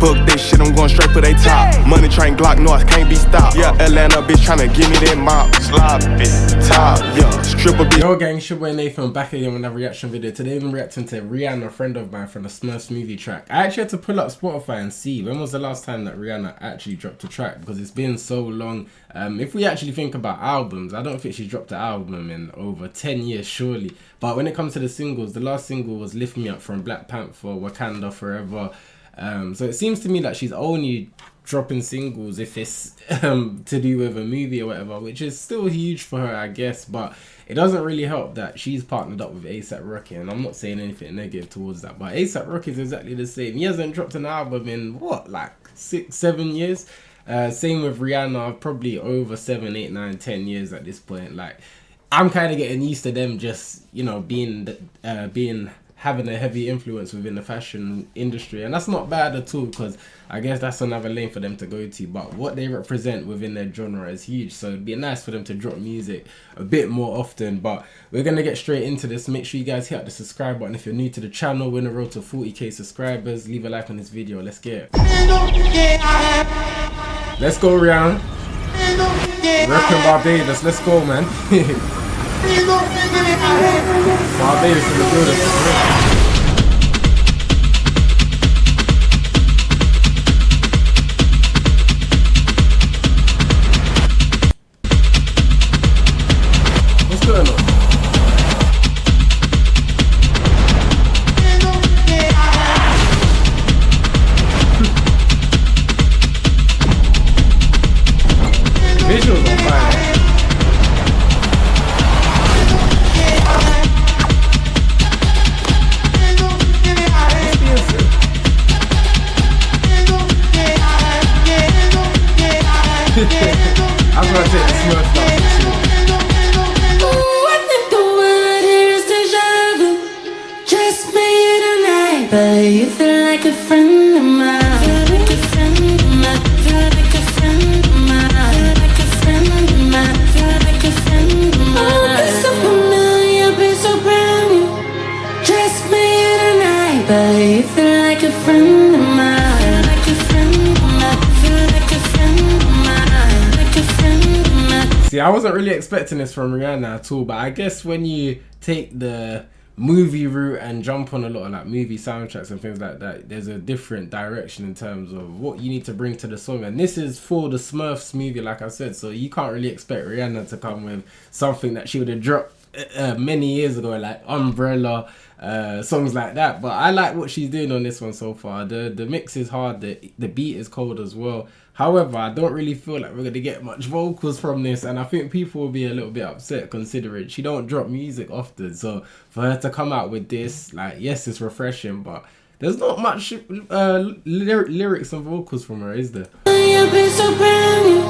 Fuck that shit, I'm going straight for they top. Money train Glock North, can't be stopped. Yeah, Atlanta bitch tryna give me that mop. Sloppy top, yeah, stripper bitch. Yo gang, it's your boy Nathan back again with another reaction video. Today I'm reacting to Rihanna, a friend of mine, from the Smurfs movie track. I actually had to pull up Spotify and see when was the last time that Rihanna actually dropped a track, because it's been so long. If we actually think about albums, I don't think she dropped an album in over 10 years surely. But when it comes to the singles, the last single was Lift Me Up from Black Panther, Wakanda Forever. So it seems to me that she's only dropping singles if it's to do with a movie or whatever, which is still huge for her, I guess. But it doesn't really help that she's partnered up with A$AP Rocky, and I'm not saying anything negative towards that, but A$AP Rocky is exactly the same. He hasn't dropped an album in what, like 6-7 years. Same with Rihanna, probably over 7, 8, 9, 10 years at this point. Like, I'm kind of getting used to them just, you know, having a heavy influence within the fashion industry, and that's not bad at all, because I guess that's another lane for them to go to. But what they represent within their genre is huge, so it'd be nice for them to drop music a bit more often. But we're gonna get straight into this. Make sure you guys hit the subscribe button if you're new to the channel. We're on the road to 40k subscribers. Leave a like on this video. Let's get it. Let's go, Rihanna. Repping Barbados. Let's go, man. Barbados in the building. What's going on? Visuals on fire. I'm gonna take the Smurfs out of shit. Ooh, I think the word is deja vu. Just made a night, but you feel like a friend of mine. Feel like a friend of mine. Feel like a friend of mine. Feel like a friend of mine. Feel like a friend of mine. Oh, been so familiar, been so brand new. Just made a night, but you feel like a friend of mine. Feel like a friend of mine. Feel like a friend of mine. See, I wasn't really expecting this from Rihanna at all, but I guess when you take the movie route and jump on a lot of like movie soundtracks and things like that, there's a different direction in terms of what you need to bring to the song, and this is for the Smurfs movie, like I said, so you can't really expect Rihanna to come with something that she would have dropped many years ago, like Umbrella, songs like that. But I like what she's doing on this one so far. The mix is hard, the beat is cold as well. However, I don't really feel like we're going to get much vocals from this, and I think people will be a little bit upset considering she don't drop music often. So for her to come out with this, like, yes, it's refreshing, but there's not much lyrics and vocals from her, is there? You've been so brand new,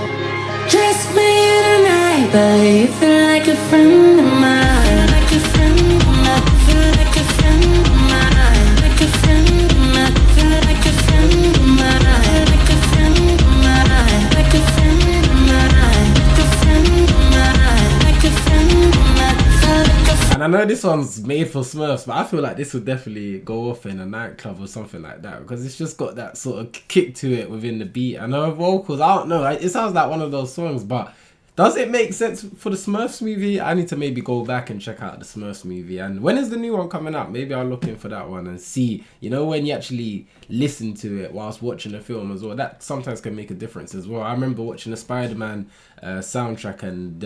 just made a night, but you feel like a friend of mine. Feel like a friend of mine. Feel like a friend of mine. Like a friend of mine. Feel like a friend of mine. Like a friend of mine. Like a friend of mine. Like a friend of mine. Like a friend of mine. Feel like a friend. And I know this one's made for Smurfs, but I feel like this would definitely go off in a nightclub or something like that, because it's just got that sort of kick to it within the beat. And her vocals, I don't know, it sounds like one of those songs, but does it make sense for the Smurfs movie? I need to maybe go back and check out the Smurfs movie. And when is the new one coming out? Maybe I'll look in for that one and see, you know, when you actually listen to it whilst watching the film as well. That sometimes can make a difference as well. I remember watching the Spider-Man soundtrack, and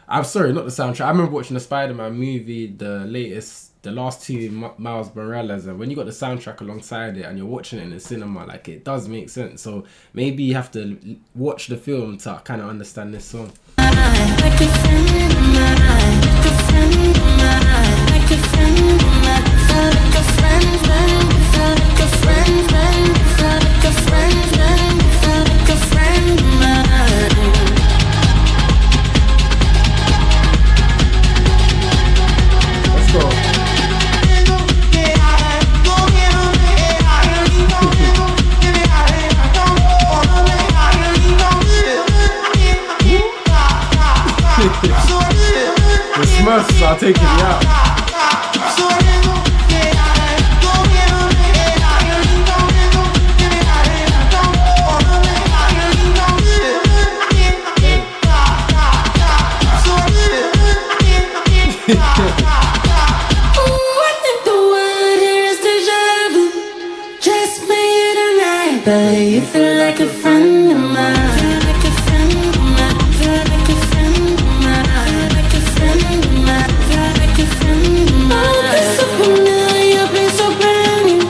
I'm sorry, not the soundtrack. I remember watching the Spider-Man movie, the last two, Miles Morales, and when you got the soundtrack alongside it and you're watching it in the cinema, like, it does make sense. So maybe you have to watch the film to kind of understand this song. Like a friend of mine. Like a friend of mine. Like a friend of mine. Feel like a friend, friend. Feel like a friend, friend. Feel like a friend, friend. Feel like a friend of mine. Let's go. The Smurfs are taking me out. but you feel like a friend of mine. Feel like a friend of mine. Feel like a friend of mine. Feel like a friend of mine. Feel like a friend of mine. Oh, been so familiar, been so brand new.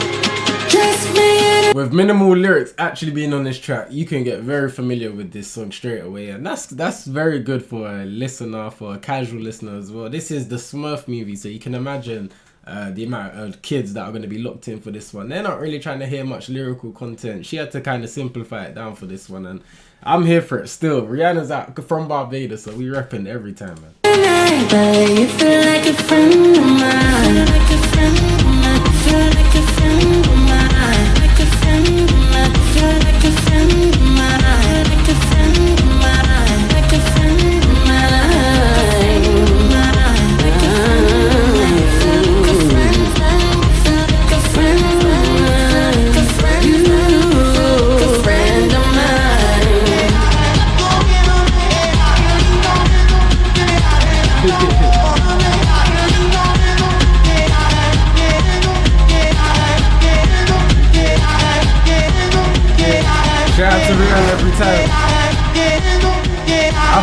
Just me. With minimal lyrics actually being on this track, you can get very familiar with this song straight away, and that's very good for a listener, for a casual listener as well. This is the Smurf movie, so you can imagine the amount of kids that are going to be locked in for this one. They're not really trying to hear much lyrical content. She had to kind of simplify it down for this one, and I'm here for it still. Rihanna's out from Barbados, so we repping every time, man. But you feel like a friend of mine. Feel like a friend of mine. Feel like a friend of mine. Like a friend of mine. Feel like a friend of mine. Like a friend of mine. Like a friend of mine. Like a friend of mine. Like a friend. You a friend of mine. Shout out to Rihanna every time. I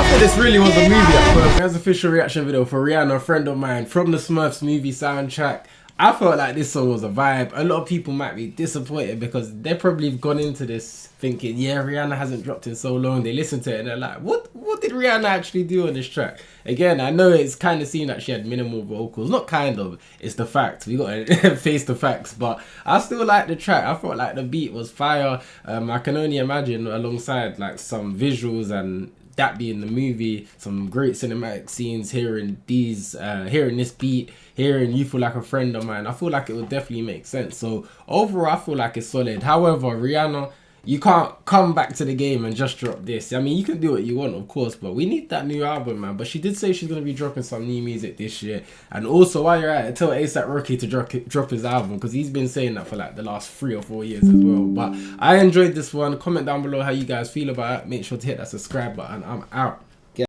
thought this really was a movie at first. There's an official reaction video for Rihanna, a friend of mine, from the Smurfs movie soundtrack. I felt like this song was a vibe. A lot of people might be disappointed because they probably have gone into this thinking, yeah, Rihanna hasn't dropped in so long. They listen to it and they're like, what did Rihanna actually do on this track? Again, I know it's kind of seen that she had minimal vocals. Not kind of, it's the fact. We got to face the facts. But I still like the track. I felt like the beat was fire. I can only imagine alongside like some visuals and that being the movie, some great cinematic scenes, hearing this beat, hearing You Feel Like a Friend of Mine, I feel like it would definitely make sense. So overall, I feel like it's solid. However, Rihanna, you can't come back to the game and just drop this. I mean, you can do what you want, of course, but we need that new album, man. But she did say she's going to be dropping some new music this year. And also, while you're at it, tell A$AP Rocky to drop his album, because he's been saying that for like the last 3 or 4 years as well. But I enjoyed this one. Comment down below how you guys feel about it. Make sure to hit that subscribe button. I'm out.